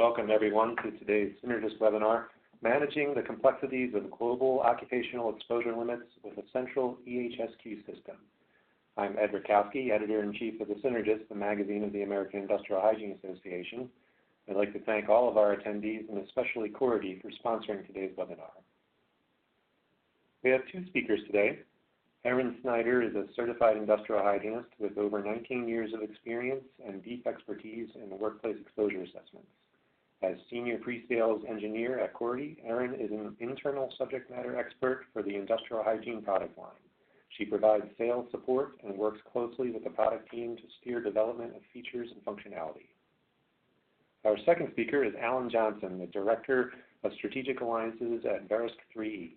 welcome everyone to today's Synergist webinar, Managing the Complexities of Global Occupational Exposure Limits with a Central EHSQ System. I'm Ed Rakowski, Editor-in-Chief of the Synergist, the magazine of the American Industrial Hygiene Association. I'd like to thank all of our attendees and especially Cority for sponsoring today's webinar. We have two speakers today. Erin Snyder is a certified industrial hygienist with over 19 years of experience and deep expertise in workplace exposure assessments. As Senior Pre-Sales Engineer at Cority, Erin is an internal subject matter expert for the industrial hygiene product line. She provides sales support and works closely with the product team to steer development of features and functionality. Our second speaker is Alan Johnson, the Director of Strategic Alliances at Verisk 3E.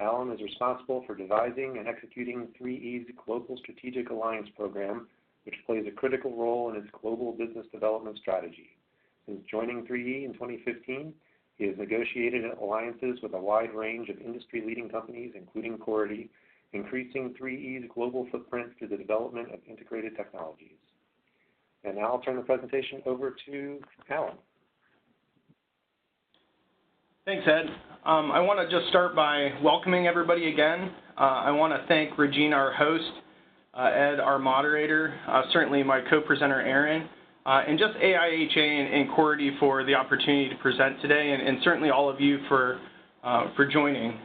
Alan is responsible for devising and executing 3E's Global Strategic Alliance Program, which plays a critical role in its global business development strategy. Since joining 3E in 2015, he has negotiated alliances with a wide range of industry-leading companies, including Cority, increasing 3E's global footprint through the development of integrated technologies. And now I'll turn the presentation over to Alan. Thanks, Ed. I want to just start by welcoming everybody again. I want to thank Regina, our host, Ed, our moderator, certainly my co-presenter, Erin, and just AIHA and Cority for the opportunity to present today, and certainly all of you for joining.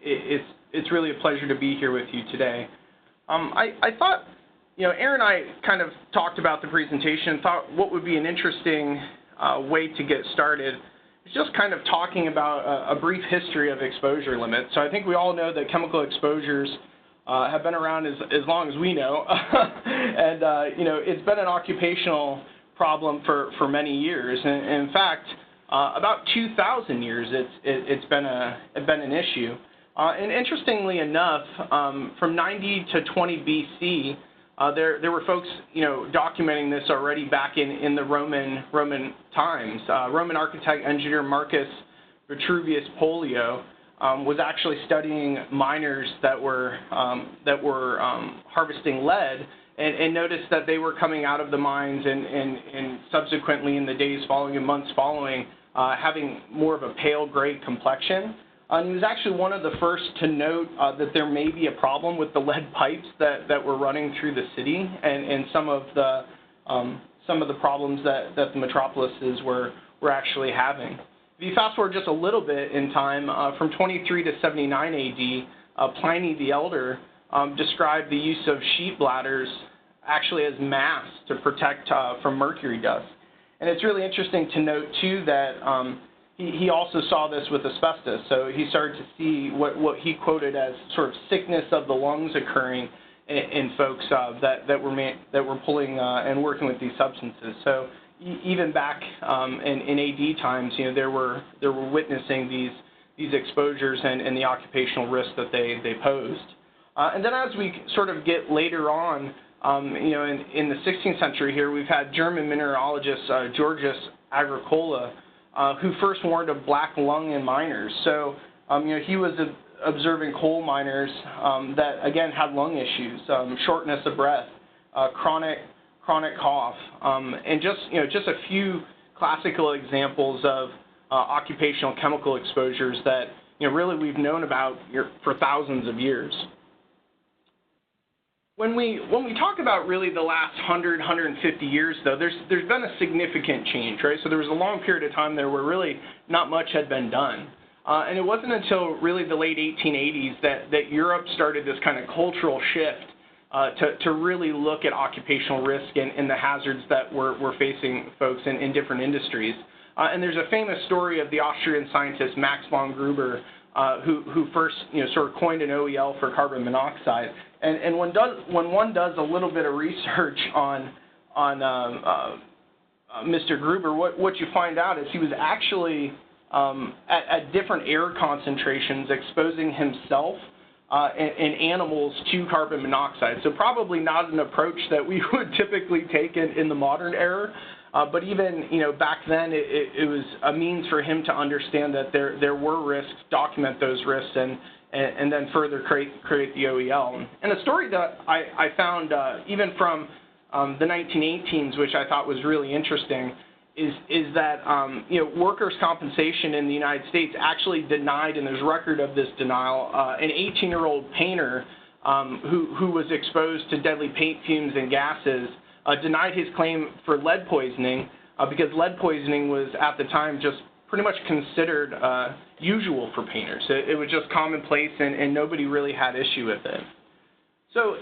It's really a pleasure to be here with you today. I thought, Erin and I kind of talked about the presentation, thought what would be an interesting way to get started. It's just kind of talking about a brief history of exposure limits. So I think we all know that chemical exposures have been around as long as we know, and it's been an occupational problem for many years. And in fact, about 2,000 years, it's been an issue. And interestingly enough, from 90 to 20 BC, there were folks, documenting this already back in the Roman times. Roman architect engineer Marcus Vitruvius Pollio was actually studying miners that were harvesting lead, and noticed that they were coming out of the mines and subsequently in the days following and months following, having more of a pale gray complexion. And he was actually one of the first to note that there may be a problem with the lead pipes that were running through the city, and some of the problems that the metropolises were actually having. If you fast forward just a little bit in time, from 23 to 79 AD, Pliny the Elder described the use of sheet bladders actually as masks to protect from mercury dust. And it's really interesting to note too that he also saw this with asbestos, so he started to see what he quoted as sort of sickness of the lungs occurring in folks that were pulling and working with these substances. So even back in AD times, they were witnessing these exposures and the occupational risk that they posed. And then as we sort of get later on, in the 16th century here, we've had German mineralogist Georgius Agricola, who first warned of black lung in miners. So, he was observing coal miners that, again, had lung issues, shortness of breath, chronic cough, and just a few classical examples of occupational chemical exposures that, really we've known about for thousands of years. When we talk about really the last 100, 150 years, though, there's been a significant change, right? So there was a long period of time there where really not much had been done. And it wasn't until really the late 1880s that Europe started this kind of cultural shift to really look at occupational risk and the hazards that were facing folks in different industries. And there's a famous story of the Austrian scientist Max von Gruber, who first sort of coined an OEL for carbon monoxide. And when one does a little bit of research on Mr. Gruber, what you find out is he was actually at different air concentrations exposing himself and animals to carbon monoxide. So probably not an approach that we would typically take in the modern era. But even back then, it was a means for him to understand that there were risks, document those risks, and then further create the OEL. And a story that I found even from the 1918s, which I thought was really interesting, is that workers' compensation in the United States actually denied, and there's record of this denial, an 18-year-old painter who was exposed to deadly paint fumes and gases, denied his claim for lead poisoning because lead poisoning was at the time just pretty much considered usual for painters. It was just commonplace, and nobody really had issue with it. So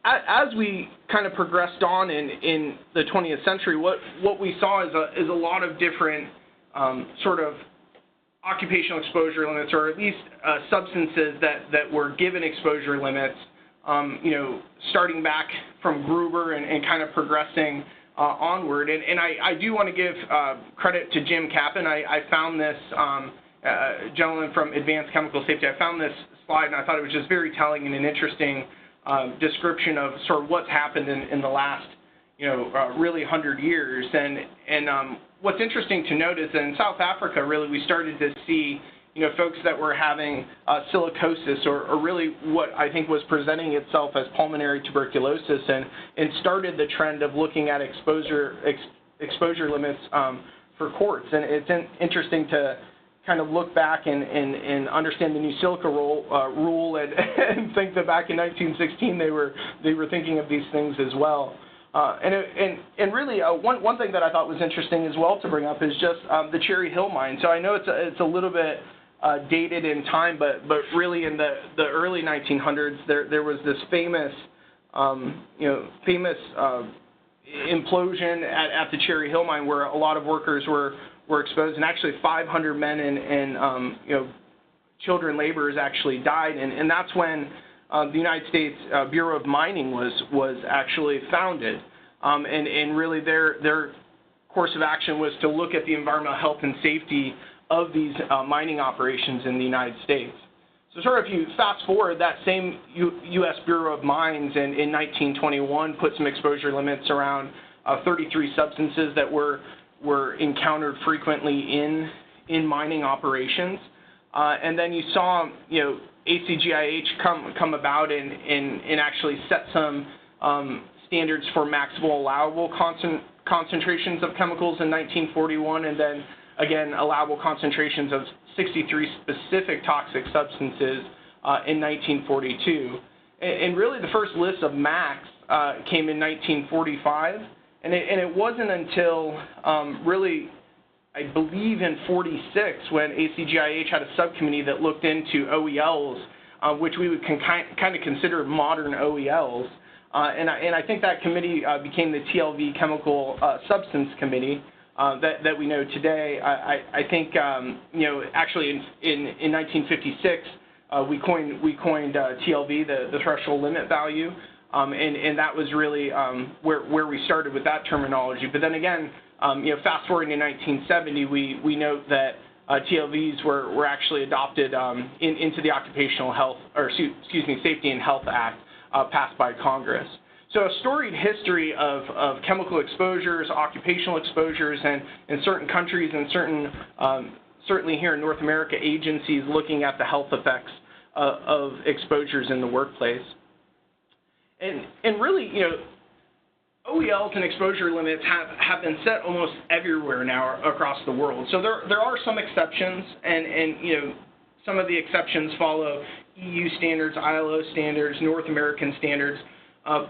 as we kind of progressed on in the 20th century, what we saw is a lot of different sort of occupational exposure limits, or at least substances that were given exposure limits, starting back from Gruber and kind of progressing onward. And I do want to give credit to Jim Kaplan. I found this gentleman from Advanced Chemical Safety. I found this slide, and I thought it was just very telling and an interesting description of sort of what's happened in the last, really 100 years. And what's interesting to note is that in South Africa, really, we started to see, folks that were having silicosis, or really what I think was presenting itself as pulmonary tuberculosis, and started the trend of looking at exposure limits for quartz. And it's interesting to kind of look back and understand the New Silica rule and think that back in 1916 they were thinking of these things as well. And really one thing that I thought was interesting as well to bring up is just the Cherry Hill mine. So I know it's a little bit dated in time, but really in the early 1900s there was this famous implosion at the Cherry Hill mine where a lot of workers were exposed, and actually 500 men and children laborers actually died, and that's when the United States Bureau of Mining was actually founded, and really their course of action was to look at the environmental health and safety of these mining operations in the United States. So sort of if you fast forward, that same U.S. Bureau of Mines in 1921 put some exposure limits around 33 substances that were encountered frequently in mining operations, and then you saw ACGIH come about and actually set some standards for maximal allowable concentrations of chemicals in 1941, and then again allowable concentrations of 63 specific toxic substances in 1942, and really the first list of MACs came in 1945. And it wasn't until really, I believe in 46, when ACGIH had a subcommittee that looked into OELs, which we would kind of consider modern OELs. And I think that committee became the TLV Chemical Substance Committee that we know today. I think, actually in 1956, we coined TLV, the threshold limit value. And that was really where we started with that terminology. But then again, fast forwarding to 1970, we note that TLVs were actually adopted into the Occupational Health, or Safety and Health Act passed by Congress. So a storied history of chemical exposures, occupational exposures, and in certain countries and certainly here in North America, agencies looking at the health effects of exposures in the workplace. And really, OELs and exposure limits have been set almost everywhere now across the world. So there are some exceptions, and some of the exceptions follow EU standards, ILO standards, North American standards.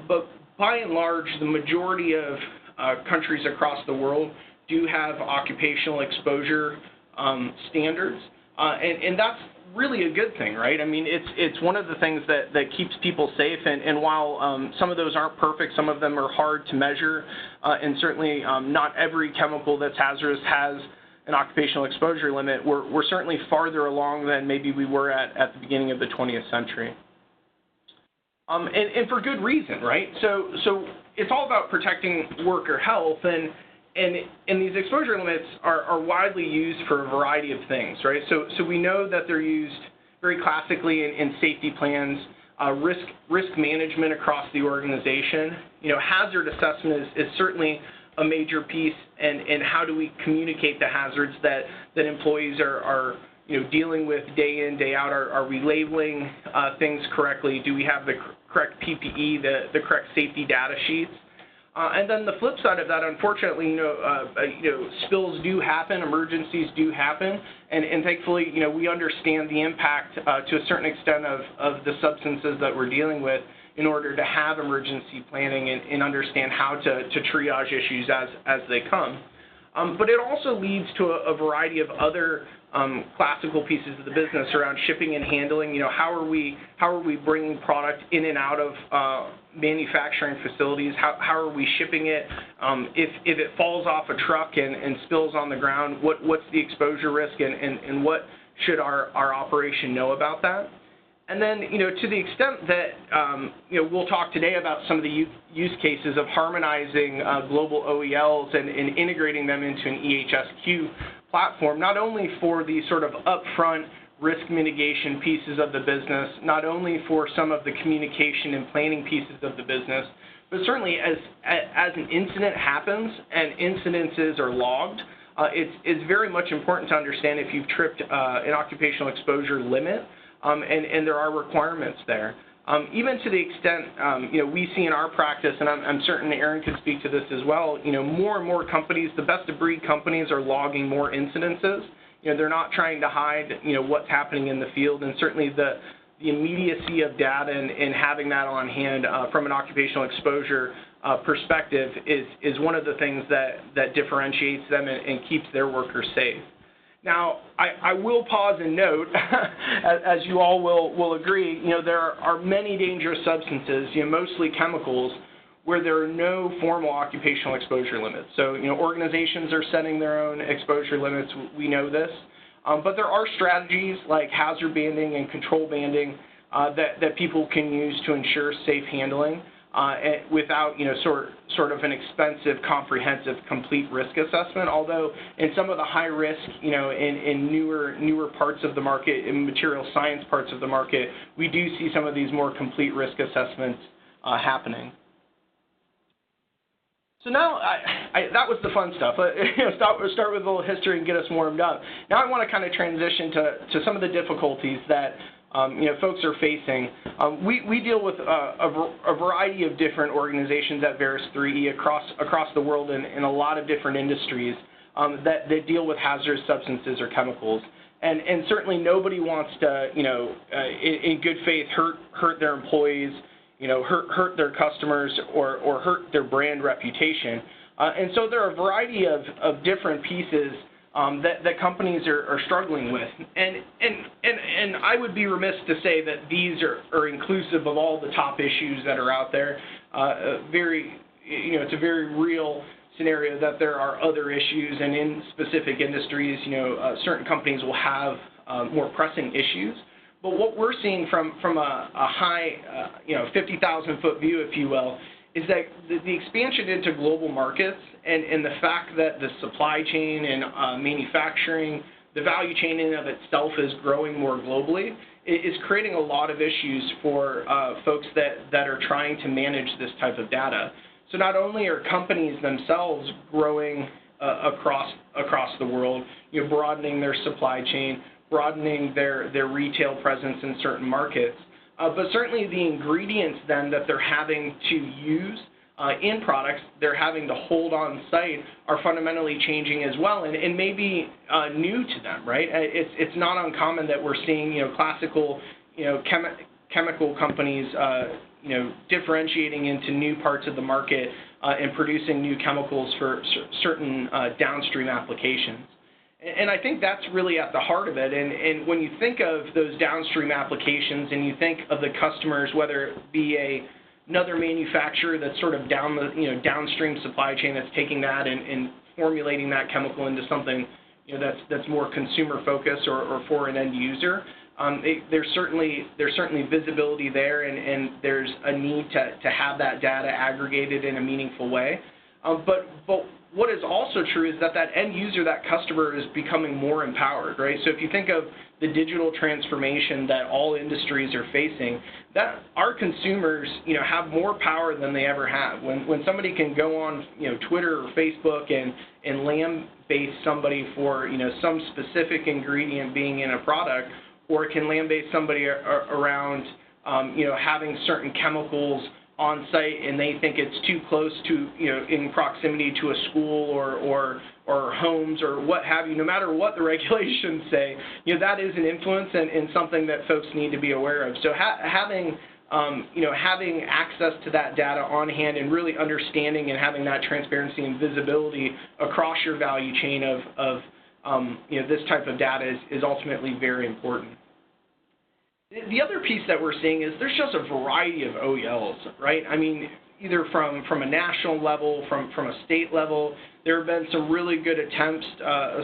But by and large, the majority of countries across the world do have occupational exposure standards, and that's really a good thing, right? I mean, it's one of the things that keeps people safe, and while some of those aren't perfect, some of them are hard to measure, and certainly not every chemical that's hazardous has an occupational exposure limit. We're certainly farther along than maybe we were at the beginning of the 20th century. And for good reason, right? So it's all about protecting worker health, and these exposure limits are widely used for a variety of things, right? So we know that they're used very classically in safety plans, risk management across the organization. Hazard assessment is certainly a major piece, and how do we communicate the hazards that employees are dealing with day in, day out? Are we labeling things correctly? Do we have the correct PPE, the correct safety data sheets? And then the flip side of that, unfortunately, spills do happen, emergencies do happen, and thankfully, we understand the impact to a certain extent of the substances that we're dealing with in order to have emergency planning and understand how to triage issues as they come. But it also leads to a variety of other classical pieces of the business around shipping and handling. How are we bringing product in and out of manufacturing facilities? How are we shipping it? If it falls off a truck and spills on the ground, what's the exposure risk, and what should our operation know about that? And then, to the extent that, we'll talk today about some of the use cases of harmonizing global OELs and integrating them into an EHSQ platform, not only for the sort of upfront risk mitigation pieces of the business, not only for some of the communication and planning pieces of the business, but certainly as an incident happens and incidences are logged, it's very much important to understand if you've tripped an occupational exposure limit, and there are requirements there. Even to the extent, we see in our practice, and I'm certain Aaron could speak to this as well, more and more companies, the best of breed companies, are logging more incidences. They're not trying to hide, what's happening in the field, and certainly the immediacy of data and having that on hand from an occupational exposure perspective is one of the things that differentiates them and keeps their workers safe. Now, I will pause and note, as you all will agree, there are many dangerous substances, mostly chemicals, where there are no formal occupational exposure limits. So, organizations are setting their own exposure limits. We know this. But there are strategies like hazard banding and control banding that people can use to ensure safe handling without, sort of an expensive, comprehensive, complete risk assessment. Although in some of the high risk, in newer parts of the market, in material science parts of the market, we do see some of these more complete risk assessments happening. So now, that was the fun stuff. Start with a little history and get us warmed up. Now I want to kind of transition to some of the difficulties that folks are facing. We deal with a variety of different organizations at Verisk 3E across the world in a lot of different industries that deal with hazardous substances or chemicals. And certainly nobody wants to, in good faith, hurt their employees, hurt their customers or hurt their brand reputation. And so there are a variety of different pieces that companies are struggling with. And I would be remiss to say that these are inclusive of all the top issues that are out there. It's a very real scenario that there are other issues, and in specific industries, certain companies will have more pressing issues. But what we're seeing from a high, 50,000-foot view, if you will, is that the expansion into global markets and the fact that the supply chain and manufacturing, the value chain in and of itself is growing more globally, is creating a lot of issues for folks that are trying to manage this type of data. So not only are companies themselves growing across the world, broadening their supply chain, broadening their retail presence in certain markets, but certainly the ingredients then that they're having to use in products they're having to hold on site are fundamentally changing as well, and maybe new to them, right? It's not uncommon that we're seeing, classical, chemical companies, differentiating into new parts of the market and producing new chemicals for certain downstream applications. And I think that's really at the heart of it. And when you think of those downstream applications and you think of the customers, whether it be another manufacturer that's sort of downstream supply chain that's taking that and formulating that chemical into something that's more consumer focused or for an end user, there's certainly visibility there, and there's a need to have that data aggregated in a meaningful way. But what is also true is that end user, that customer, is becoming more empowered, right? So if you think of the digital transformation that all industries are facing, that our consumers, have more power than they ever have. When somebody can go on, Twitter or Facebook and lambaste somebody for, some specific ingredient being in a product, or it can lambaste somebody around, having certain chemicals on site and they think it's too close to, in proximity to a school or homes or what have you, no matter what the regulations say, that is an influence and something that folks need to be aware of. So having access to that data on hand and really understanding and having that transparency and visibility across your value chain of this type of data is ultimately very important. The other piece that we're seeing is there's just a variety of OELs, right? I mean, either from a national level, from a state level. There have been some really good attempts,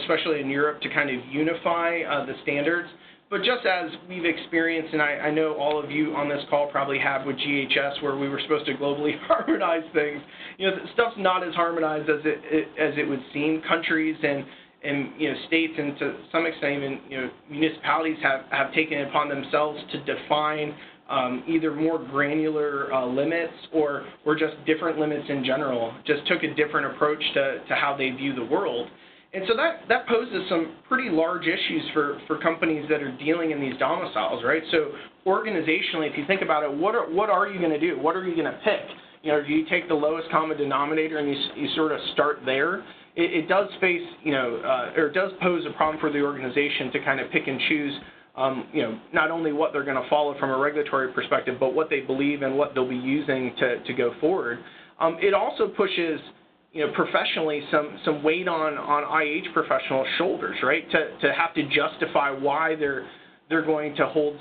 especially in Europe, to kind of unify the standards. But just as we've experienced, and I know all of you on this call probably have with GHS, where we were supposed to globally harmonize things, stuff's not as harmonized as it would seem. Countries and states, and to some extent even municipalities have taken it upon themselves to define either more granular limits or just different limits in general. Just took a different approach to how they view the world. And so that poses some pretty large issues for companies that are dealing in these domiciles, right? So organizationally, if you think about it, what are you going to do? What are you going to pick? Do you take the lowest common denominator and you sort of start there? It does face, or it does pose a problem for the organization to kind of pick and choose, not only what they're going to follow from a regulatory perspective, but what they believe and what they'll be using to go forward. It also pushes, professionally some weight on IH professionals' shoulders, right? To have to justify why they're going to hold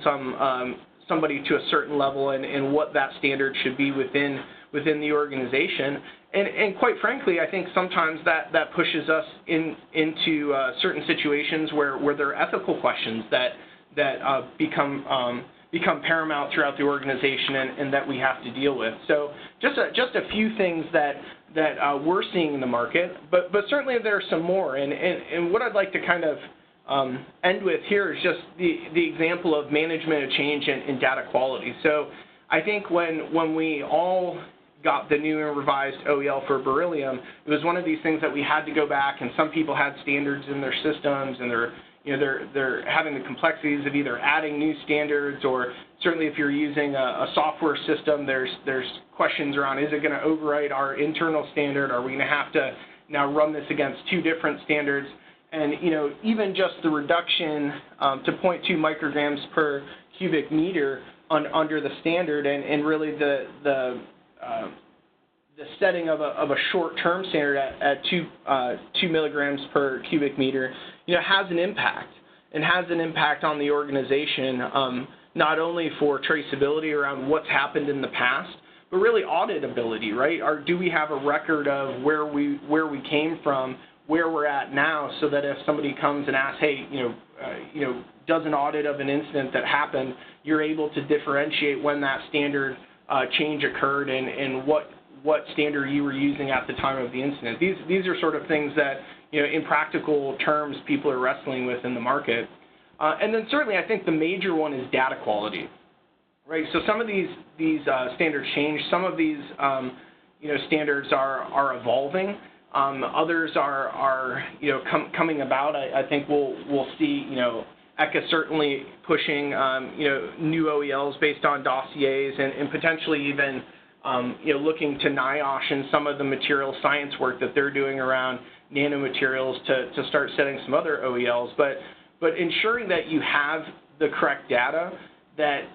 somebody to a certain level and what that standard should be within the organization. And quite frankly, I think sometimes that pushes us into certain situations where there are ethical questions that become paramount throughout the organization and that we have to deal with. So just a few things that we're seeing in the market, but certainly there are some more. And what I'd like to kind of end with here is just the example of management of change and data quality. So I think when we all got the new and revised OEL for beryllium, it was one of these things that we had to go back, and some people had standards in their systems, and they're having the complexities of either adding new standards, or certainly if you're using a software system, there's questions around, is it going to overwrite our internal standard? Are we going to have to now run this against two different standards? And even just the reduction to 0.2 micrograms per cubic meter under the standard, and really the setting of a short-term standard at 2 milligrams per cubic meter, has an impact, and has an impact on the organization, not only for traceability around what's happened in the past, but really auditability, right? Do we have a record of where we came from, where we're at now, so that if somebody comes and asks, hey, does an audit of an incident that happened, you're able to differentiate when that standard change occurred and what standard you were using at the time of the incident. These are sort of things that, in practical terms, people are wrestling with in the market. And then certainly I think the major one is data quality, right? So some of these standards change. Some of these standards are evolving. Others are coming about. I think we'll see, ECHA certainly pushing, new OELs based on dossiers and potentially even, looking to NIOSH and some of the material science work that they're doing around nanomaterials to start setting some other OELs. But ensuring that you have the correct data, that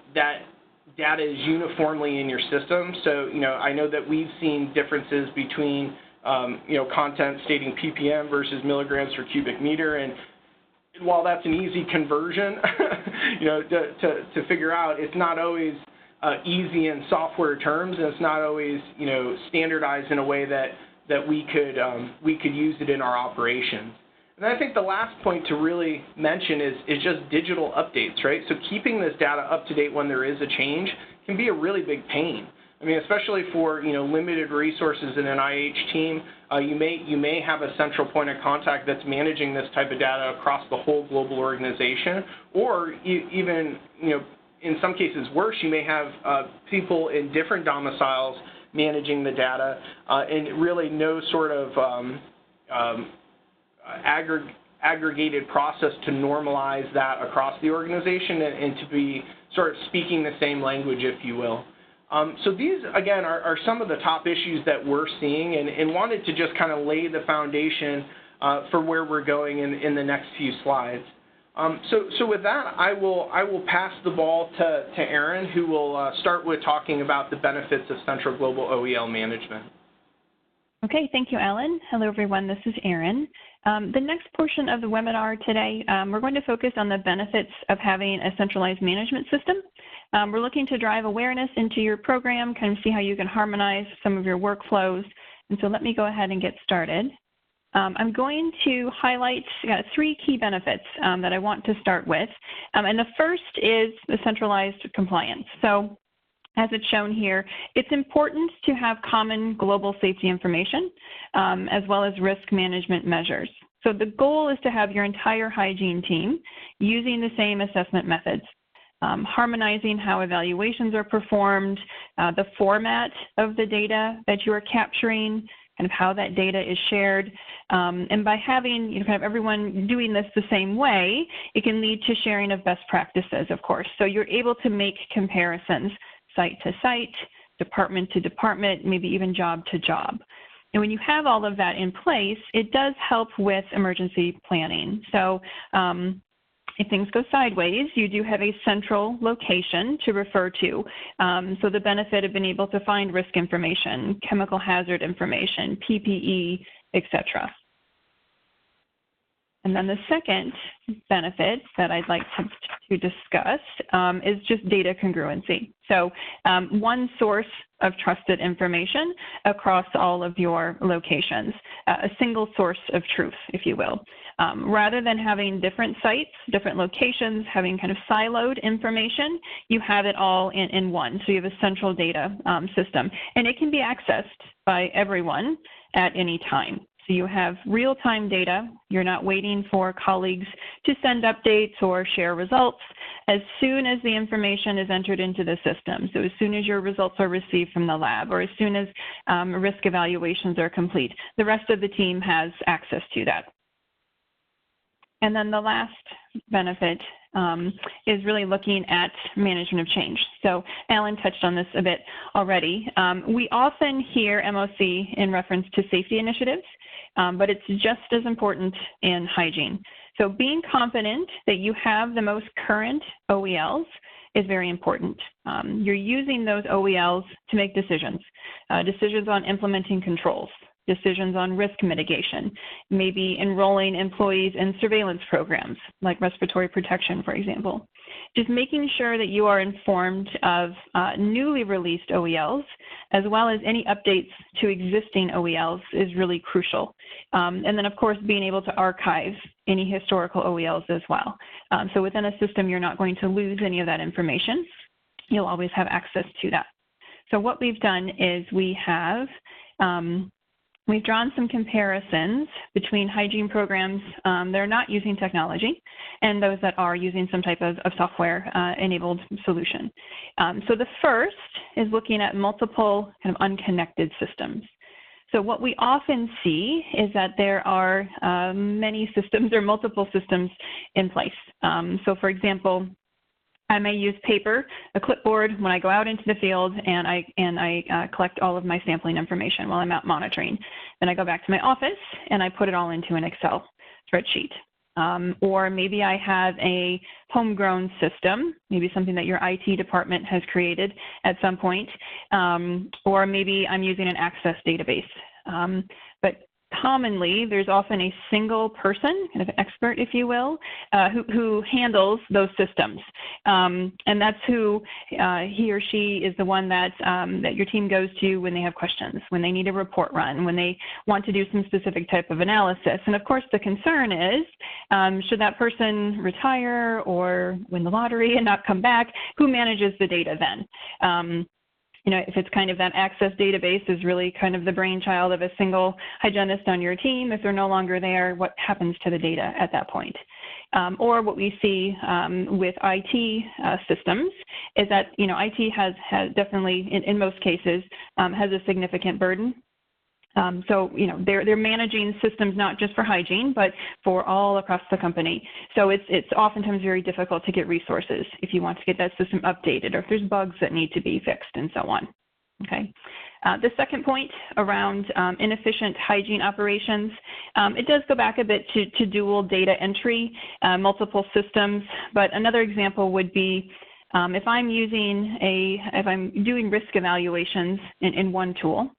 data is uniformly in your system. So, I know that we've seen differences between, content stating ppm versus milligrams per cubic meter, and while that's an easy conversion, to figure out, it's not always easy in software terms, and it's not always, standardized in a way that we could use it in our operations. And I think the last point to really mention is just digital updates, right? So keeping this data up to date when there is a change can be a really big pain. I mean, especially for limited resources in an IH team, you may have a central point of contact that's managing this type of data across the whole global organization, or even in some cases worse, you may have people in different domiciles managing the data, and really no sort of aggregated process to normalize that across the organization and to be sort of speaking the same language, if you will. So these, again, are some of the top issues that we're seeing, and wanted to just kind of lay the foundation for where we're going in the next few slides. So with that, I will pass the ball to Erin, who will start with talking about the benefits of central global OEL management. Okay, thank you, Alan. Hello, everyone. This is Erin. The next portion of the webinar today, we're going to focus on the benefits of having a centralized management system. We're looking to drive awareness into your program, kind of see how you can harmonize some of your workflows. And so let me go ahead and get started. I'm going to highlight 3 key benefits that I want to start with. And the first is the centralized compliance. So as it's shown here, it's important to have common global safety information as well as risk management measures. So the goal is to have your entire hygiene team using the same assessment methods, harmonizing how evaluations are performed, the format of the data that you are capturing, kind of how that data is shared. And by having kind of everyone doing this the same way, it can lead to sharing of best practices, of course. So you're able to make comparisons site to site, department to department, maybe even job to job. And when you have all of that in place, it does help with emergency planning. So if things go sideways, you do have a central location to refer to. So the benefit of being able to find risk information, chemical hazard information, PPE, etc. And then the second benefit that I'd like to discuss is just data congruency. So one source of trusted information across all of your locations, a single source of truth, if you will. Rather than having different sites, different locations, having kind of siloed information, you have it all in one. So you have a central data system, and it can be accessed by everyone at any time. So you have real-time data. You're not waiting for colleagues to send updates or share results. As soon as the information is entered into the system, so as soon as your results are received from the lab, or as soon as risk evaluations are complete, the rest of the team has access to that. And then the last benefit is really looking at management of change. So Alan touched on this a bit already. We often hear MOC in reference to safety initiatives, but it's just as important in hygiene. So being confident that you have the most current OELs is very important. You're using those OELs to make decisions, decisions on implementing controls, decisions on risk mitigation, maybe enrolling employees in surveillance programs like respiratory protection, for example. Just making sure that you are informed of newly released OELs, as well as any updates to existing OELs is really crucial. And then, of course, being able to archive any historical OELs as well. So within a system, you're not going to lose any of that information. You'll always have access to that. So what we've done is we've drawn some comparisons between hygiene programs that are not using technology and those that are using some type of software-enabled solution. So the first is looking at multiple kind of unconnected systems. So what we often see is that there are many systems or multiple systems in place. So for example, I may use paper, a clipboard when I go out into the field and I collect all of my sampling information while I'm out monitoring. Then I go back to my office and I put it all into an Excel spreadsheet. Or maybe I have a homegrown system, maybe something that your IT department has created at some point, or maybe I'm using an Access database. But commonly, there's often a single person, kind of expert, if you will, who handles those systems. And that's who he or she is the one that your team goes to when they have questions, when they need a report run, when they want to do some specific type of analysis. And of course, the concern is, should that person retire or win the lottery and not come back, who manages the data then? You know, if it's kind of that Access database is really kind of the brainchild of a single hygienist on your team, if they're no longer there, what happens to the data at that point? Or what we see with IT systems is that, IT has definitely, in most cases, has a significant burden So, they're managing systems not just for hygiene, but for all across the company. So it's oftentimes very difficult to get resources if you want to get that system updated or if there's bugs that need to be fixed and so on. Okay. The second point around inefficient hygiene operations, it does go back a bit to dual data entry, multiple systems, but another example would be if I'm doing risk evaluations in one tool,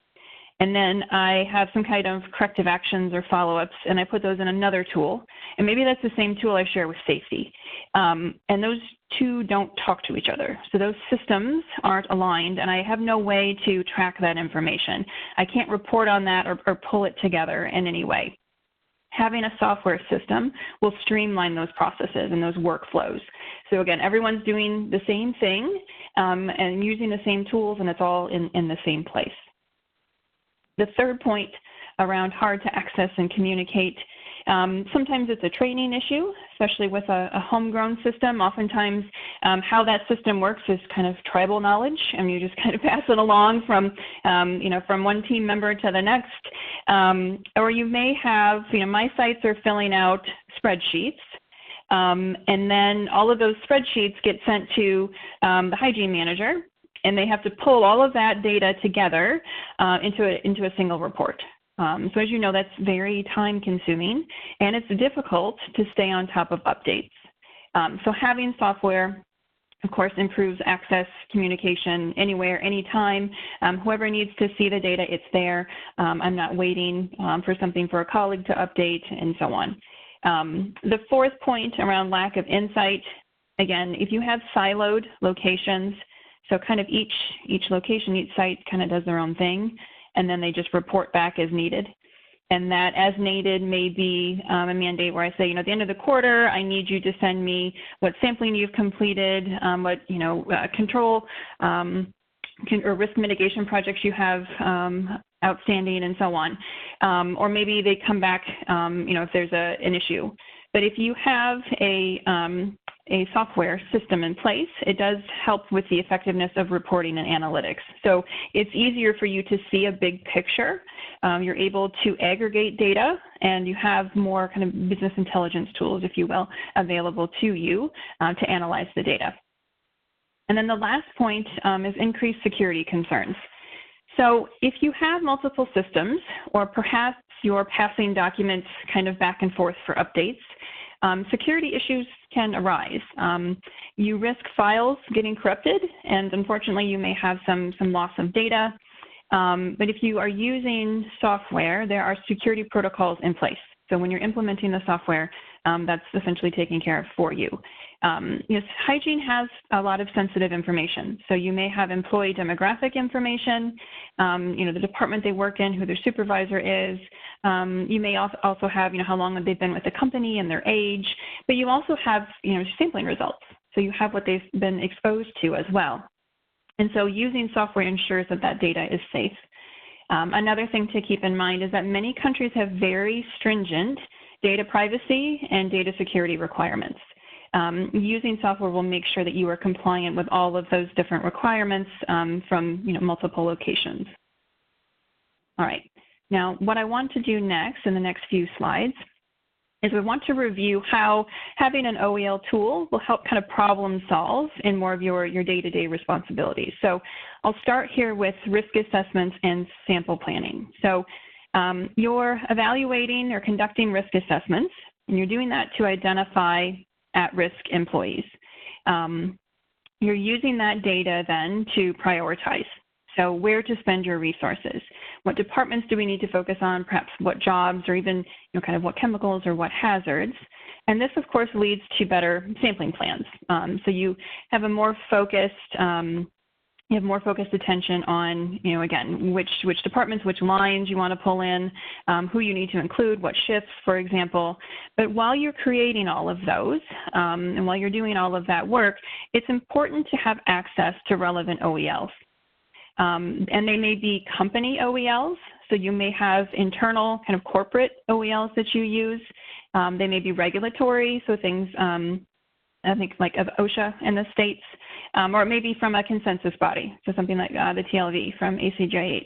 and then I have some kind of corrective actions or follow-ups, and I put those in another tool, and maybe that's the same tool I share with safety, and those two don't talk to each other. So those systems aren't aligned, and I have no way to track that information. I can't report on that or pull it together in any way. Having a software system will streamline those processes and those workflows. So again, everyone's doing the same thing and using the same tools, and it's all in the same place. The third point around hard to access and communicate, sometimes it's a training issue, especially with a homegrown system. Oftentimes, how that system works is kind of tribal knowledge, and you just kind of pass it along from, from one team member to the next. Or you may have, my sites are filling out spreadsheets, and then all of those spreadsheets get sent to the hygiene manager, and they have to pull all of that data together into a single report. So as you know, that's very time consuming, and it's difficult to stay on top of updates. So having software, of course, improves access, communication, anywhere, anytime. Whoever needs to see the data, it's there. I'm not waiting for something for a colleague to update, and so on. The fourth point around lack of insight, again, if you have siloed locations, so kind of each location, each site kind of does their own thing, and then they just report back as needed. And that as needed may be a mandate where I say, at the end of the quarter, I need you to send me what sampling you've completed, what, control or risk mitigation projects you have outstanding, and so on. Or maybe they come back, if there's an issue. But if you have a software system in place, it does help with the effectiveness of reporting and analytics. So it's easier for you to see a big picture. You're able to aggregate data, and you have more kind of business intelligence tools, if you will, available to you to analyze the data. And then the last point is increased security concerns. So if you have multiple systems, or perhaps you're passing documents kind of back and forth for updates, security issues can arise. You risk files getting corrupted, and unfortunately you may have some loss of data. But if you are using software, there are security protocols in place. So when you're implementing the software, that's essentially taken care of for you. Yes, hygiene has a lot of sensitive information. So you may have employee demographic information, the department they work in, who their supervisor is. You may also have, how long they've been with the company and their age. But you also have, sampling results. So you have what they've been exposed to as well. And so using software ensures that that data is safe. Another thing to keep in mind is that many countries have very stringent data privacy and data security requirements. Using software will make sure that you are compliant with all of those different requirements from multiple locations. All right. Now, what I want to do next in the next few slides is we want to review how having an OEL tool will help kind of problem solve in more of your day-to-day responsibilities. So I'll start here with risk assessments and sample planning. So you're evaluating or conducting risk assessments, and you're doing that to identify at-risk employees. You're using that data then to prioritize. So where to spend your resources. What departments do we need to focus on, perhaps what jobs, or even kind of what chemicals or what hazards. And this, of course, leads to better sampling plans. So you have a more focused attention on, again, which departments, which lines you want to pull in, who you need to include, what shifts, for example. But while you're creating all of those, and while you're doing all of that work, it's important to have access to relevant OELs. And they may be company OELs, so you may have internal kind of corporate OELs that you use. They may be regulatory, so things, I think like of OSHA in the States, or it may be from a consensus body, so something like the TLV from ACJH.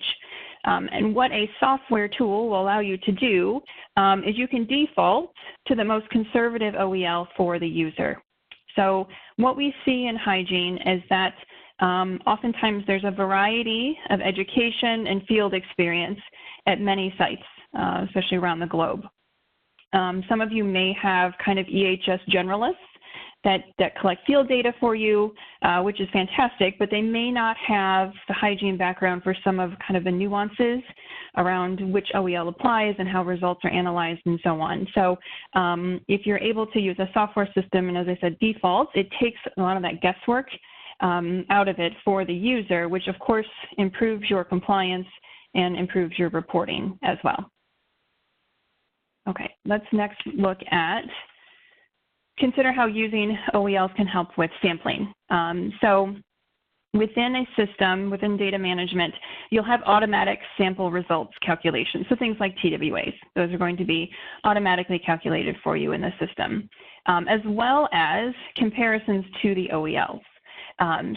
And what a software tool will allow you to do is you can default to the most conservative OEL for the user. So what we see in hygiene is that oftentimes there's a variety of education and field experience at many sites, especially around the globe. Some of you may have kind of EHS generalists that collect field data for you, which is fantastic, but they may not have the hygiene background for some of kind of the nuances around which OEL applies and how results are analyzed and so on. So if you're able to use a software system, and as I said, defaults, it takes a lot of that guesswork out of it for the user, which of course improves your compliance and improves your reporting as well. Okay, let's next look at consider how using OELs can help with sampling. So within a system, within data management, you'll have automatic sample results calculations. So things like TWAs, those are going to be automatically calculated for you in the system, as well as comparisons to the OELs.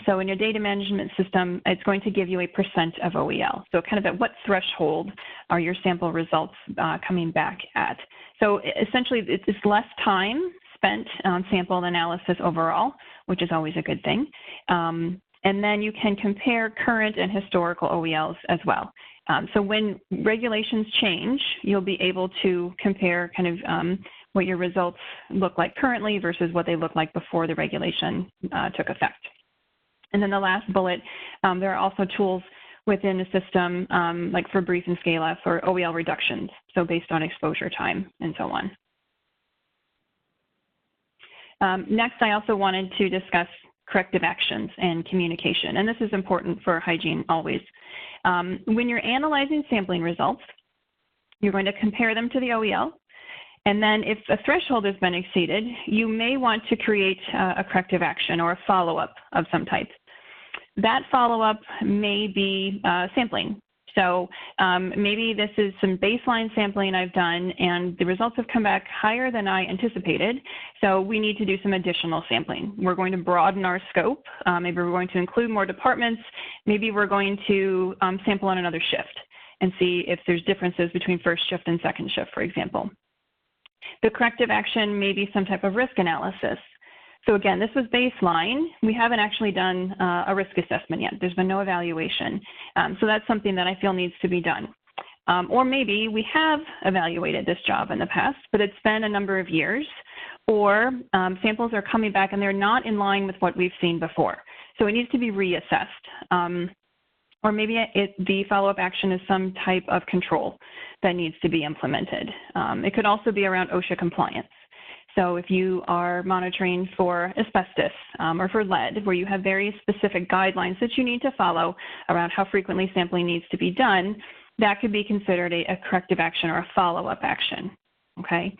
So in your data management system, it's going to give you a percent of OEL. So kind of at what threshold are your sample results coming back at? So essentially, it's less time spent on sample analysis overall, which is always a good thing. And then you can compare current and historical OELs as well. So when regulations change, you'll be able to compare kind of what your results look like currently versus what they look like before the regulation took effect. And then the last bullet, there are also tools within the system, like for brief and scale-up or OEL reductions, so based on exposure time and so on. Next, I also wanted to discuss corrective actions and communication, and this is important for hygiene always. When you're analyzing sampling results, you're going to compare them to the OEL, and then if a threshold has been exceeded, you may want to create a corrective action or a follow-up of some type. That follow-up may be sampling. So maybe this is some baseline sampling I've done and the results have come back higher than I anticipated. So we need to do some additional sampling. We're going to broaden our scope. Maybe we're going to include more departments. Maybe we're going to sample on another shift and see if there's differences between first shift and second shift, for example. The corrective action may be some type of risk analysis. So again, this was baseline. We haven't actually done a risk assessment yet. There's been no evaluation. So that's something that I feel needs to be done. Or maybe we have evaluated this job in the past, but it's been a number of years, or samples are coming back and they're not in line with what we've seen before. So it needs to be reassessed. Or maybe the follow-up action is some type of control that needs to be implemented. It could also be around OSHA compliance. So if you are monitoring for asbestos or for lead, where you have very specific guidelines that you need to follow around how frequently sampling needs to be done, that could be considered a corrective action or a follow-up action, okay?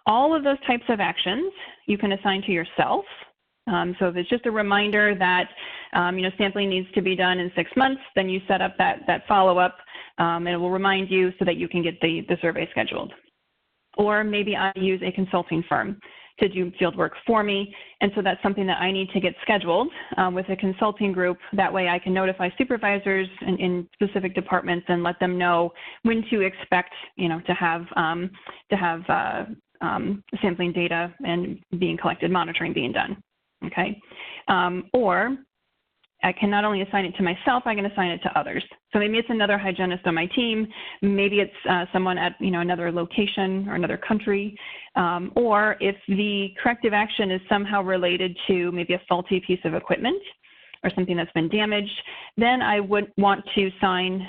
All of those types of actions you can assign to yourself. So if it's just a reminder that sampling needs to be done in 6 months, then you set up that follow-up, and it will remind you so that you can get the survey scheduled. Or maybe I use a consulting firm to do field work for me, and so that's something that I need to get scheduled with a consulting group. That way I can notify supervisors in specific departments and let them know when to expect, to have sampling data and being collected, monitoring being done. Okay, or I can not only assign it to myself, I can assign it to others. So maybe it's another hygienist on my team, maybe it's someone at another location or another country, or if the corrective action is somehow related to maybe a faulty piece of equipment or something that's been damaged, then I would want to assign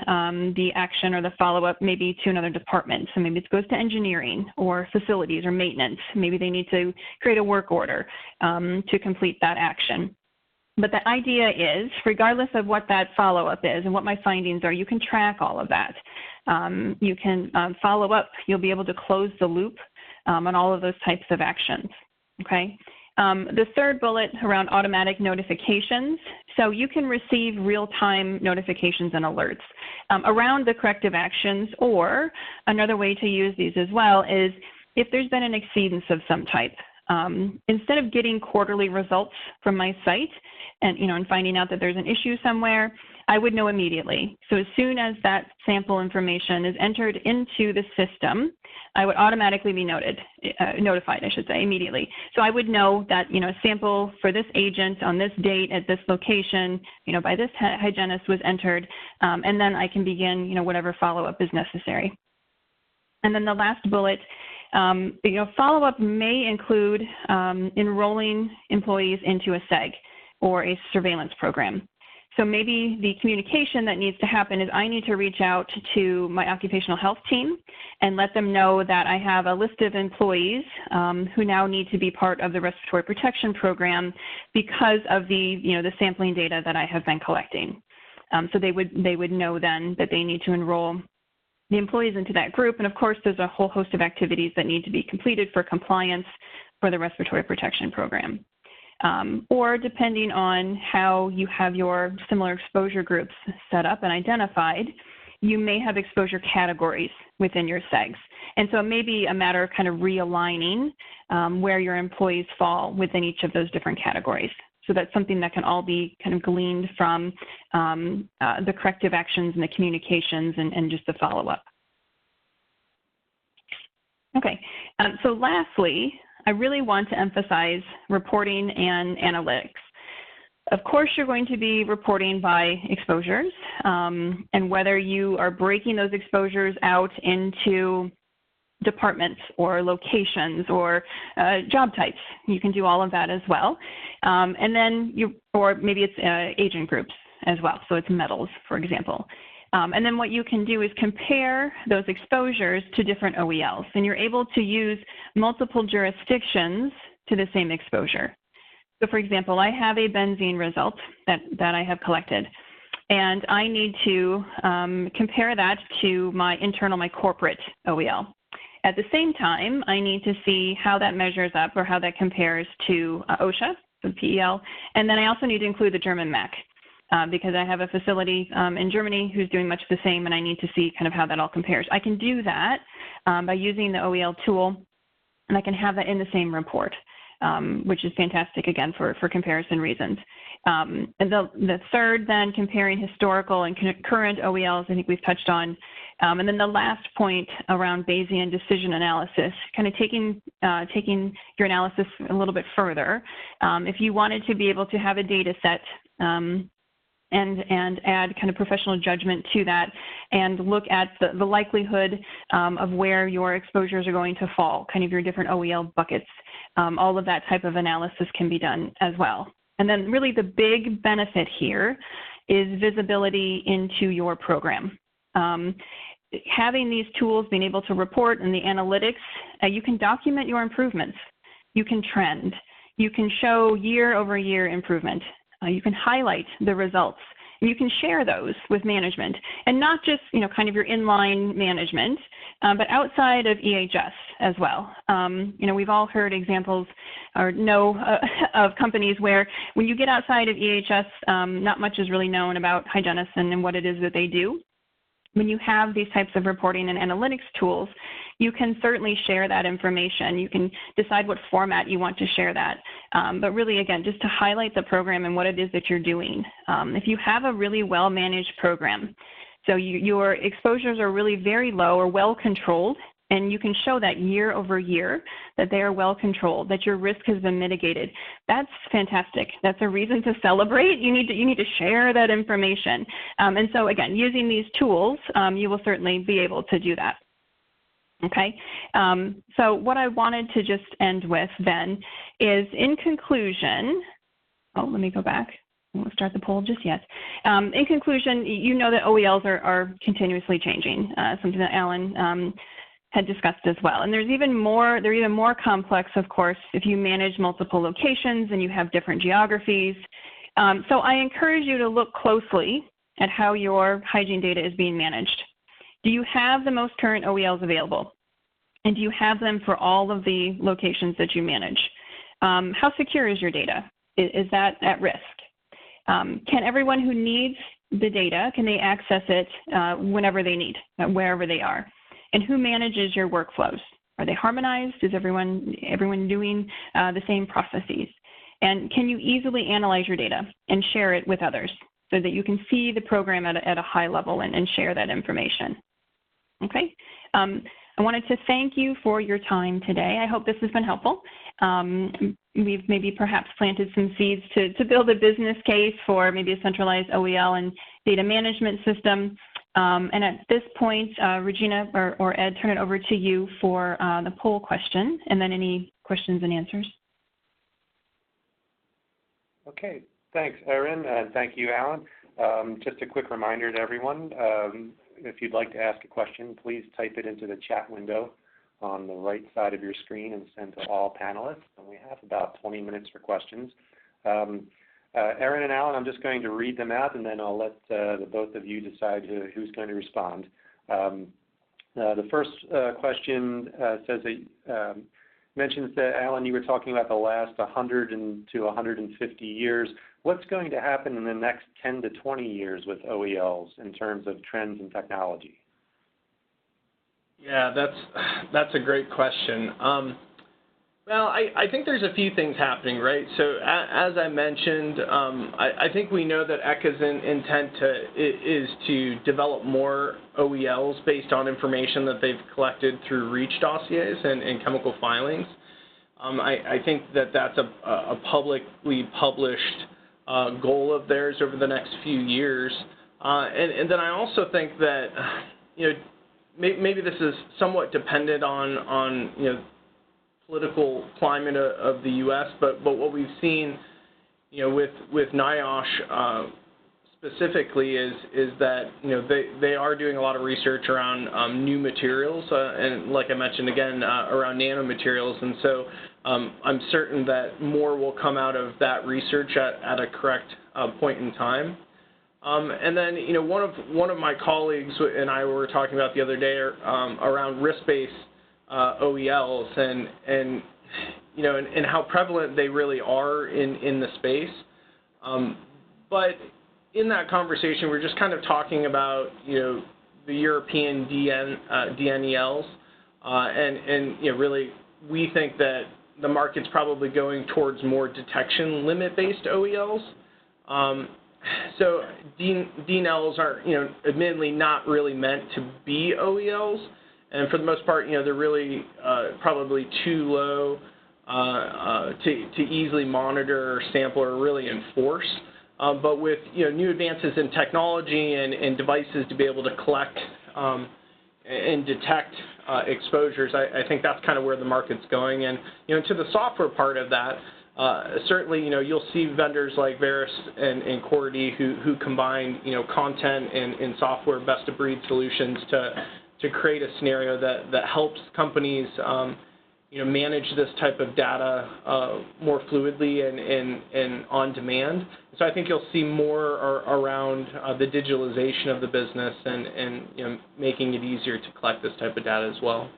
the action or the follow-up maybe to another department. So maybe it goes to engineering or facilities or maintenance. Maybe they need to create a work order to complete that action. But the idea is, regardless of what that follow-up is and what my findings are, you can track all of that. You can follow up. You'll be able to close the loop on all of those types of actions, okay? The third bullet around automatic notifications. So you can receive real-time notifications and alerts around the corrective actions, or another way to use these as well is if there's been an exceedance of some type. Instead of getting quarterly results from my site and, and finding out that there's an issue somewhere, I would know immediately. So as soon as that sample information is entered into the system, I would automatically be notified, I should say, immediately. So I would know that, a sample for this agent on this date at this location, by this hygienist was entered, and then I can begin, whatever follow-up is necessary. And then the last bullet, follow-up may include enrolling employees into a SEG or a surveillance program. So maybe the communication that needs to happen is I need to reach out to my occupational health team and let them know that I have a list of employees who now need to be part of the respiratory protection program because of the sampling data that I have been collecting. So they would know then that they need to enroll the employees into that group. And of course, there's a whole host of activities that need to be completed for compliance for the respiratory protection program. Or depending on how you have your similar exposure groups set up and identified, you may have exposure categories within your SEGs. And so it may be a matter of kind of realigning where your employees fall within each of those different categories. So that's something that can all be kind of gleaned from the corrective actions and the communications and just the follow-up. Okay, so lastly, I really want to emphasize reporting and analytics. Of course, you're going to be reporting by exposures, and whether you are breaking those exposures out into departments or locations or job types, you can do all of that as well. And then or maybe it's agent groups as well, so it's metals, for example. And then what you can do is compare those exposures to different OELs, and you're able to use multiple jurisdictions to the same exposure. So for example, I have a benzene result that I have collected, and I need to compare that to my corporate OEL. At the same time, I need to see how that measures up or how that compares to OSHA, so PEL, and then I also need to include the German MAC. Because I have a facility in Germany who's doing much the same, and I need to see kind of how that all compares. I can do that by using the OEL tool, and I can have that in the same report, which is fantastic, again, for comparison reasons. And the third, then, comparing historical and current OELs, I think we've touched on. And then the last point around Bayesian decision analysis, kind of taking your analysis a little bit further. If you wanted to be able to have a data set and add kind of professional judgment to that and look at the likelihood of where your exposures are going to fall, kind of your different OEL buckets. All of that type of analysis can be done as well. And then really the big benefit here is visibility into your program. Having these tools, being able to report and the analytics, you can document your improvements. You can trend. You can show year-over-year improvement. You can highlight the results. You can share those with management, and not just kind of your inline management, but outside of EHS as well. We've all heard examples or know of companies where when you get outside of EHS, not much is really known about hygienists and what it is that they do. When you have these types of reporting and analytics tools, you can certainly share that information. You can decide what format you want to share that. But really, again, just to highlight the program and what it is that you're doing. If you have a really well-managed program, so your exposures are really very low or well-controlled, and you can show that year over year that they are well controlled, that your risk has been mitigated. That's fantastic. That's a reason to celebrate. You need to share that information. And so again, using these tools, you will certainly be able to do that. Okay, so what I wanted to just end with then is, in conclusion, let me go back. I won't start the poll just yet. In conclusion, you know that OELs are continuously changing, something that Alan had discussed as well. And they're even more complex, of course, if you manage multiple locations and you have different geographies. So I encourage you to look closely at how your hygiene data is being managed. Do you have the most current OELs available? And do you have them for all of the locations that you manage? How secure is your data? Is that at risk? Can everyone who needs the data, can they access it whenever they need, wherever they are? And who manages your workflows? Are they harmonized? Is everyone doing the same processes? And can you easily analyze your data and share it with others? so that you can see the program at a high level and share that information. Okay. I wanted to thank you for your time today. I hope this has been helpful. We've maybe perhaps planted some seeds to build a business case for maybe a centralized OEL and data management system. And at this point, Regina or Ed, turn it over to you for the poll question, and then any questions and answers. Okay, thanks, Erin, and thank you, Alan. Just a quick reminder to everyone, if you'd like to ask a question, please type it into the chat window on the right side of your screen and send to all panelists. And we have about 20 minutes for questions. Erin and Alan, I'm just going to read them out, and then I'll let the both of you decide who's going to respond. The first question says that, mentions that, Alan, you were talking about the last 100 to 150 years. What's going to happen in the next 10 to 20 years with OELs in terms of trends in technology? Yeah, that's a great question. Well, I think there's a few things happening, right? So as I mentioned, I think we know that ECHA's intent is to develop more OELs based on information that they've collected through REACH dossiers and chemical filings. I think that that's a publicly published goal of theirs over the next few years. And then I also think that, maybe this is somewhat dependent on political climate of the U.S., but what we've seen, with NIOSH specifically is that they are doing a lot of research around new materials and, like I mentioned again, around nanomaterials, and so I'm certain that more will come out of that research at a correct point in time. And then one of my colleagues and I were talking about the other day around risk-based OELs and how prevalent they really are in the space. But in that conversation, we're just kind of talking about the European DNELs, and really we think that the market's probably going towards more detection limit-based OELs. So DNELs are admittedly not really meant to be OELs. And for the most part, they're really probably too low to easily monitor or sample or really enforce. But with new advances in technology and devices to be able to collect and detect exposures, I think that's kind of where the market's going. And to the software part of that, certainly you'll see vendors like Verisk and Cority who combine content and software best of breed solutions to create a scenario that helps companies manage this type of data more fluidly and on demand. So I think you'll see more around the digitalization of the business and making it easier to collect this type of data as well.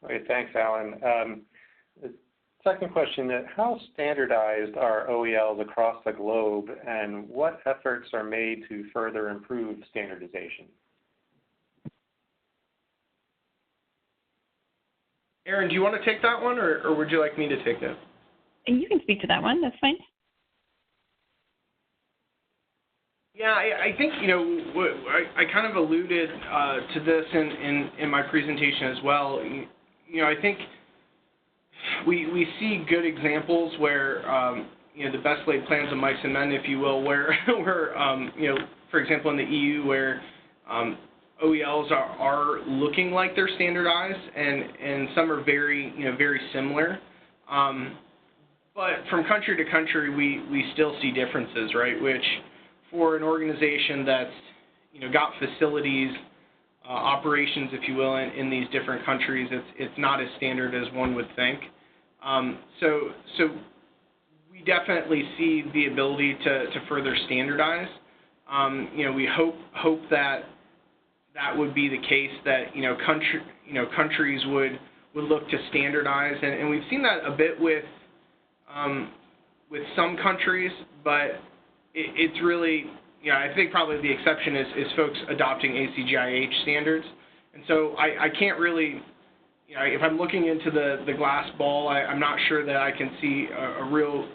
Okay, thanks, Alan. Second question, how standardized are OELs across the globe, and what efforts are made to further improve standardization? Erin, do you want to take that one, or would you like me to take it? You can speak to that one. That's fine. Yeah, I think, I kind of alluded to this in my presentation as well. I think we see good examples where, the best laid plans of mice and men, if you will, where for example, in the EU, where OELs are looking like they're standardized, and some are very, very similar. But from country to country, we still see differences, right? Which, for an organization that's, got facilities, operations, if you will, in these different countries, it's not as standard as one would think. So we definitely see the ability to further standardize. We hope that would be the case, that countries would look to standardize, and we've seen that a bit with some countries, but it's really, I think probably the exception is folks adopting ACGIH standards. And so I can't really, if I'm looking into the glass ball, I'm not sure that I can see a real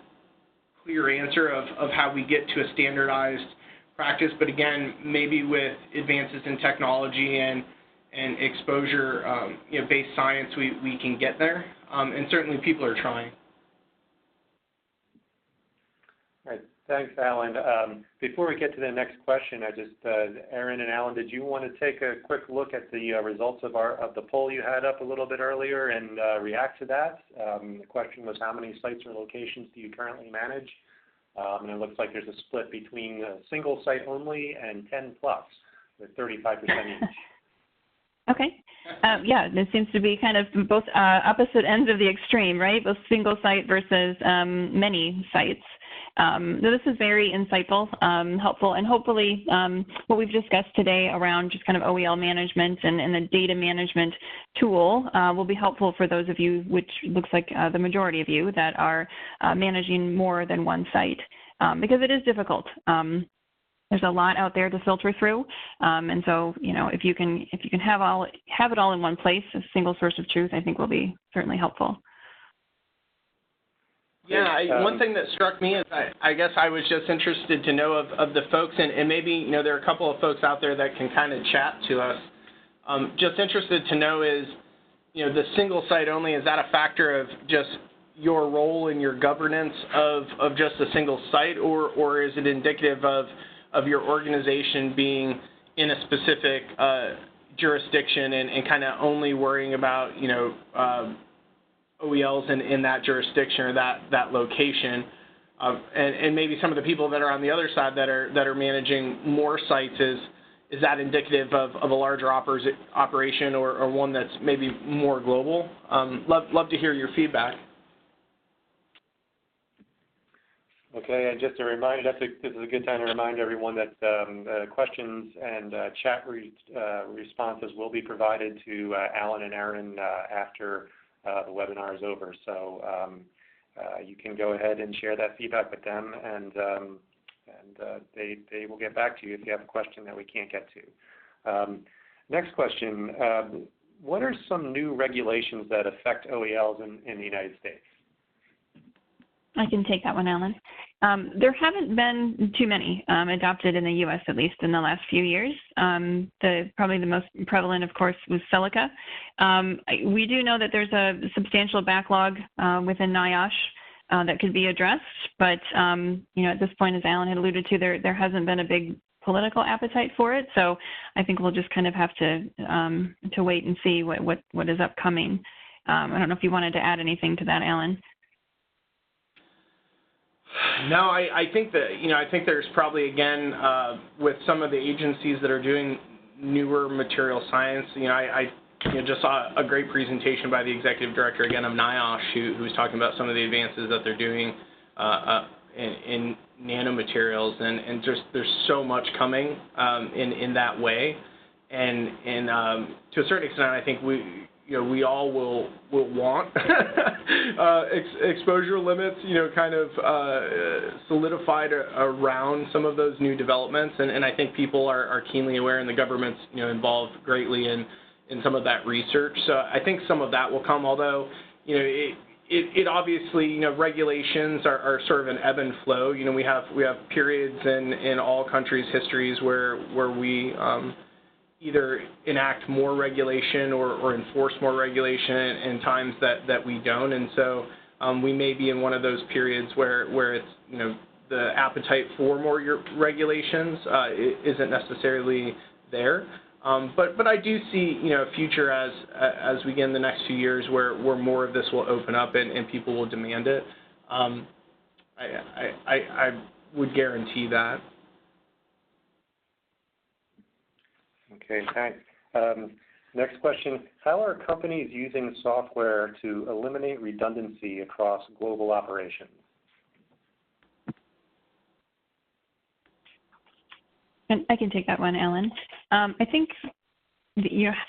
clear answer of how we get to a standardized practice, but again, maybe with advances in technology and exposure, based science, we can get there, and certainly people are trying. All right, thanks, Alan. Before we get to the next question, Erin and Alan, did you want to take a quick look at the results of the poll you had up a little bit earlier and react to that? The question was, how many sites or locations do you currently manage? And it looks like there's a split between single site only and 10 plus, with 35% each. Okay. Yeah, there seems to be kind of both opposite ends of the extreme, right? Both single site versus many sites. So this is very insightful, helpful, and hopefully what we've discussed today around just kind of OEL management and the data management tool will be helpful for those of you, which looks like the majority of you, that are managing more than one site, because it is difficult. There's a lot out there to filter through, and so if you can have it all in one place, a single source of truth, I think will be certainly helpful. Yeah, one thing that struck me is I guess I was just interested to know of the folks, and maybe there are a couple of folks out there that can kind of chat to us. Just interested to know is, the single site only, is that a factor of just your role in your governance of just a single site, or is it indicative of your organization being in a specific jurisdiction and kind of only worrying about, OELs in that jurisdiction or that location, and maybe some of the people that are on the other side that are managing more sites, is that indicative of a larger operation or one that's maybe more global? Love to hear your feedback. Okay, and just a reminder, this is a good time to remind everyone that questions and chat responses will be provided to Alan and Erin after the webinar is over. So you can go ahead and share that feedback with them, and they will get back to you if you have a question that we can't get to. Next question, what are some new regulations that affect OELs in the United States? I can take that one, Alan. There haven't been too many adopted in the U.S., at least in the last few years. Probably the most prevalent, of course, was silica. We do know that there's a substantial backlog within NIOSH that could be addressed, but at this point, as Alan had alluded to, there hasn't been a big political appetite for it. So I think we'll just kind of have to wait and see what is upcoming. I don't know if you wanted to add anything to that, Alan. No, I think that, I think there's probably, again, with some of the agencies that are doing newer material science, I just saw a great presentation by the executive director, again, of NIOSH, who was talking about some of the advances that they're doing in nanomaterials, and just there's so much coming in that way, and to a certain extent, I think we all will want exposure limits, kind of solidified around some of those new developments, and I think people are keenly aware, and the government's involved greatly in some of that research. So I think some of that will come, although it obviously, regulations are sort of an ebb and flow. We have periods in all countries' histories where we either enact more regulation or enforce more regulation, and times that we don't. And so we may be in one of those periods where it's, the appetite for more regulations isn't necessarily there. But I do see, a future as we get in the next few years where more of this will open up and people will demand it. I would guarantee that. Okay, thanks. Next question, how are companies using software to eliminate redundancy across global operations? And I can take that one, Alan. I think,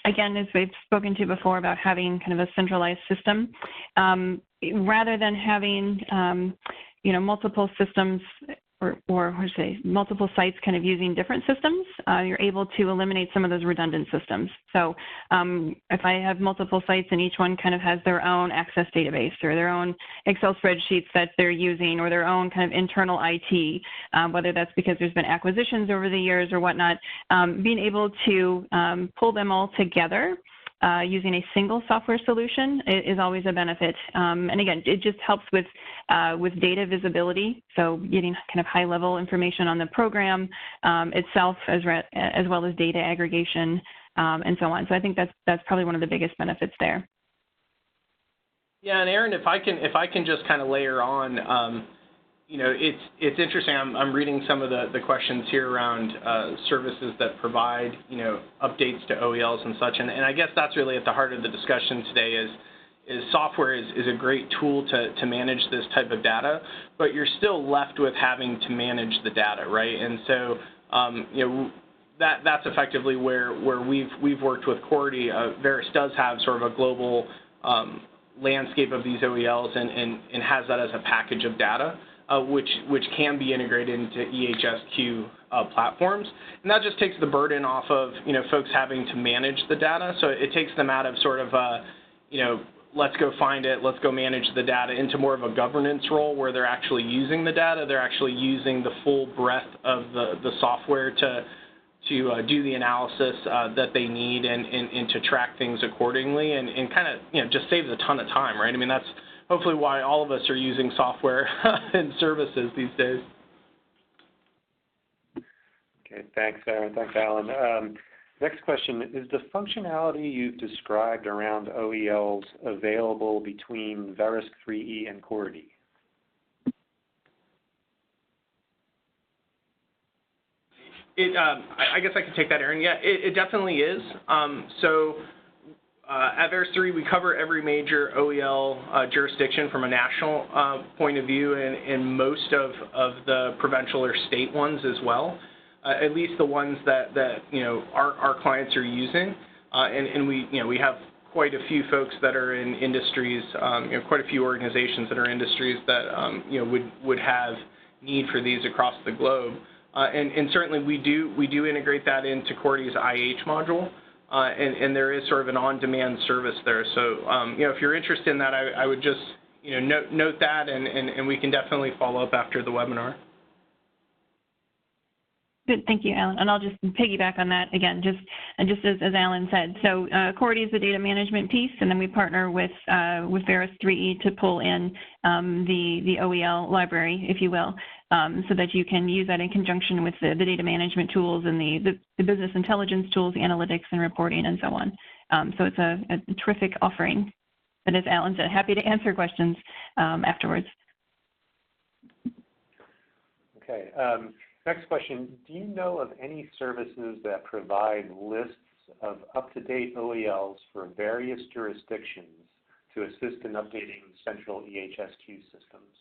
again, as we've spoken to before about having kind of a centralized system, rather than having, multiple systems multiple sites kind of using different systems, you're able to eliminate some of those redundant systems. So if I have multiple sites and each one kind of has their own access database or their own Excel spreadsheets that they're using or their own kind of internal IT, whether that's because there's been acquisitions over the years or whatnot, being able to pull them all together using a single software solution is always a benefit. And again, it just helps with data visibility, so getting kind of high-level information on the program itself, as well as data aggregation and so on. So I think that's probably one of the biggest benefits there. Yeah, and Aaron, if I can just kind of layer on. You know, it's interesting. I'm reading some of the questions here around services that provide, you know, updates to OELs and such, and I guess that's really at the heart of the discussion today is software is a great tool to manage this type of data, but you're still left with having to manage the data, right? And so, you know, that's effectively where we've worked with Cority. Verisk does have sort of a global landscape of these OELs and has that as a package of data. Which can be integrated into EHSQ platforms, and that just takes the burden off of, you know, folks having to manage the data. So it takes them out of sort of you know, let's go find it, let's go manage the data, into more of a governance role where they're actually using the data, they're actually using the full breadth of the software to do the analysis that they need and to track things accordingly, and kind of, you know, just saves a ton of time, right? I mean, that's hopefully why all of us are using software and services these days. Okay, thanks, Aaron. Thanks, Alan. Next question, is the functionality you've described around OELs available between Verisk 3E and Cority? I guess I can take that, Aaron. Yeah, it definitely is. At Verisk 3, we cover every major OEL jurisdiction from a national point of view, and most of the provincial or state ones as well, at least the ones that you know our clients are using, and we have quite a few folks that are in industries, you know, quite a few organizations that are industries that you know would have need for these across the globe, and certainly we do integrate that into Cority's IH module. And there is sort of an on-demand service there. So, you know, if you're interested in that, I would just, you know, note that, and we can definitely follow up after the webinar. Good, thank you, Alan. And I'll just piggyback on that again, just as Alan said. So, Cority is the data management piece, and then we partner with Verisk 3E to pull in the OEL library, if you will, so that you can use that in conjunction with the data management tools and the business intelligence tools, the analytics and reporting, and so on. So it's a terrific offering. And as Alan said, happy to answer questions afterwards. Okay. Next question, do you know of any services that provide lists of up-to-date OELs for various jurisdictions to assist in updating central EHSQ systems?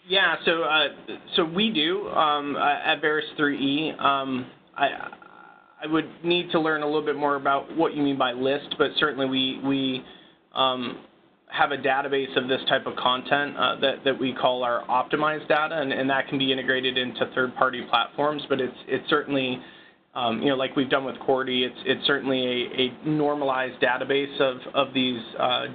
Yeah, so we do at Verisk 3E. I would need to learn a little bit more about what you mean by list, but certainly we have a database of this type of content that we call our optimized data, and that can be integrated into third-party platforms. But it's certainly, you know, like we've done with Cority, it's certainly a normalized database of these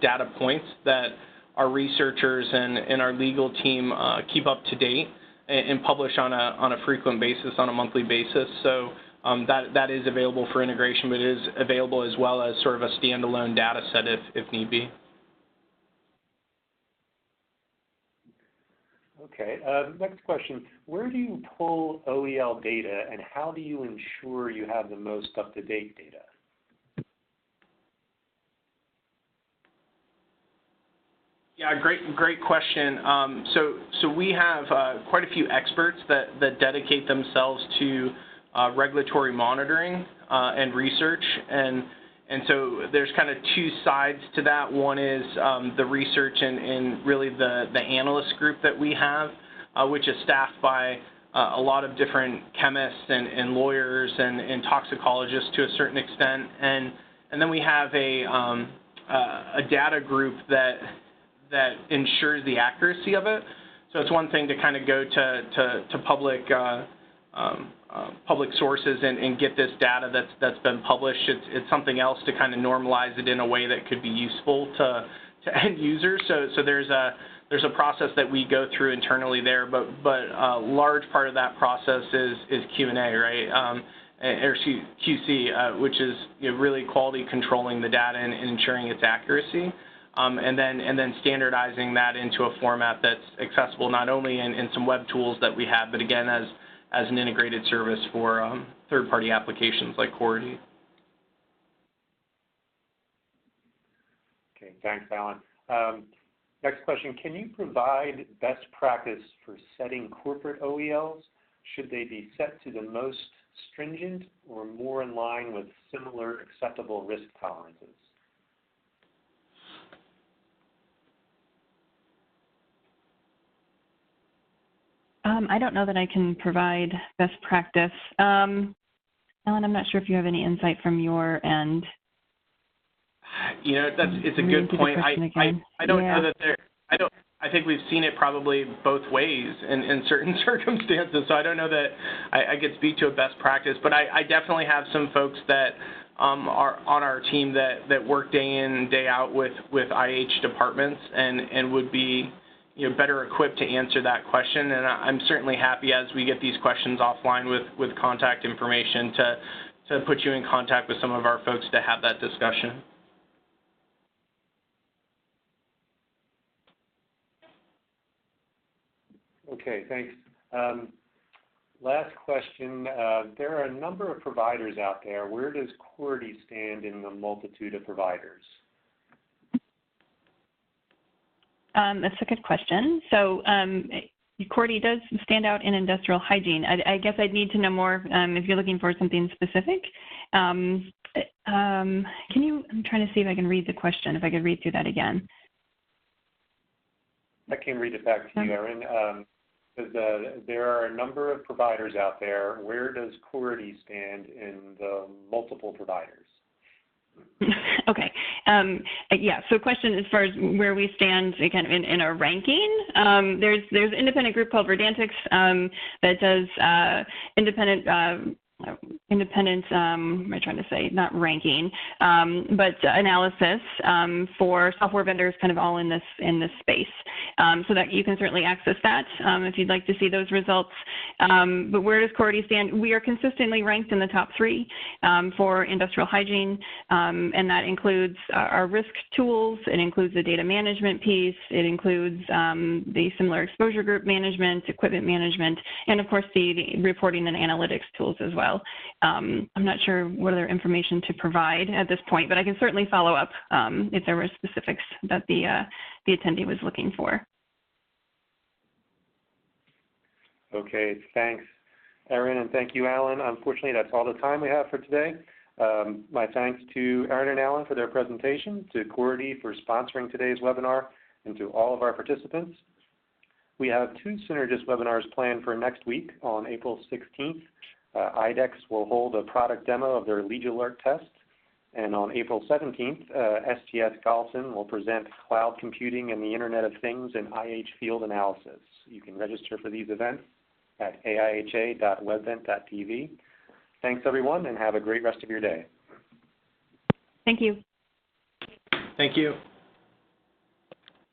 data points that our researchers and our legal team keep up to date and publish on a frequent basis, on a monthly basis. So that is available for integration, but it is available as well as sort of a standalone data set if need be. Okay, next question. Where do you pull OEL data, and how do you ensure you have the most up-to-date data? Yeah, great question. So we have quite a few experts that dedicate themselves to regulatory monitoring and research, and so there's kind of two sides to that. One is the research and really the analyst group that we have, which is staffed by a lot of different chemists and lawyers and toxicologists to a certain extent, and then we have a data group that that ensures the accuracy of it. So it's one thing to kind of go to public sources and get this data that's been published. It's something else to kind of normalize it in a way that could be useful to end users. So there's a process that we go through internally there, but a large part of that process is Q&A, right? Or QC, which is really quality controlling the data and ensuring its accuracy, and then standardizing that into a format that's accessible not only in some web tools that we have, but again as an integrated service for third-party applications like Cority. Okay, thanks, Alan. Next question, can you provide best practice for setting corporate OELs? Should they be set to the most stringent or more in line with similar acceptable risk tolerances? I don't know that I can provide best practice. Alan, I'm not sure if you have any insight from your end. It's a good point. I don't know that there. I think we've seen it probably both ways in certain circumstances. So I don't know that I could speak to a best practice, but I definitely have some folks that are on our team that work day in and day out with IH departments and would be better equipped to answer that question. And I'm certainly happy as we get these questions offline with contact information to put you in contact with some of our folks to have that discussion. Okay, thanks. Last question. There are a number of providers out there. Where does Cority stand in the multitude of providers? That's a good question. So Cority does stand out in industrial hygiene. I guess I'd need to know more if you're looking for something specific. I'm trying to see if I can read the question, if I could read through that again. I can read it back to you, Erin. There are a number of providers out there. Where does Cority stand in the multiple providers? Okay. Yeah. So, question as far as where we stand, kind of in a ranking. There's an independent group called Verdantix that does independent. What am I trying to say? Not ranking, but analysis for software vendors, kind of all in this space. So that you can certainly access that if you'd like to see those results. But where does Cority stand? We are consistently ranked in the top 3 for industrial hygiene, and that includes our risk tools. It includes the data management piece. It includes the similar exposure group management, equipment management, and of course the reporting and analytics tools as well. I'm not sure what other information to provide at this point, but I can certainly follow up if there were specifics that the attendee was looking for. Okay, thanks, Erin, and thank you, Alan. Unfortunately, that's all the time we have for today. My thanks to Erin and Alan for their presentation, to Cority for sponsoring today's webinar, and to all of our participants. We have 2 Synergist webinars planned for next week. On April 16th, IDEX will hold a product demo of their Lead Alert test. And on April 17th, STS Galson will present cloud computing and the Internet of Things in IH field analysis. You can register for these events at aiha.webvent.tv. Thanks, everyone, and have a great rest of your day. Thank you. Thank you.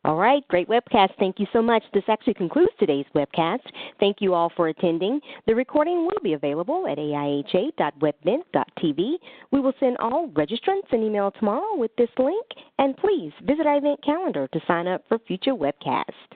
All right, great webcast. Thank you so much. This actually concludes today's webcast. Thank you all for attending. The recording will be available at aiha.webvent.tv. We will send all registrants an email tomorrow with this link, and please visit our event calendar to sign up for future webcasts.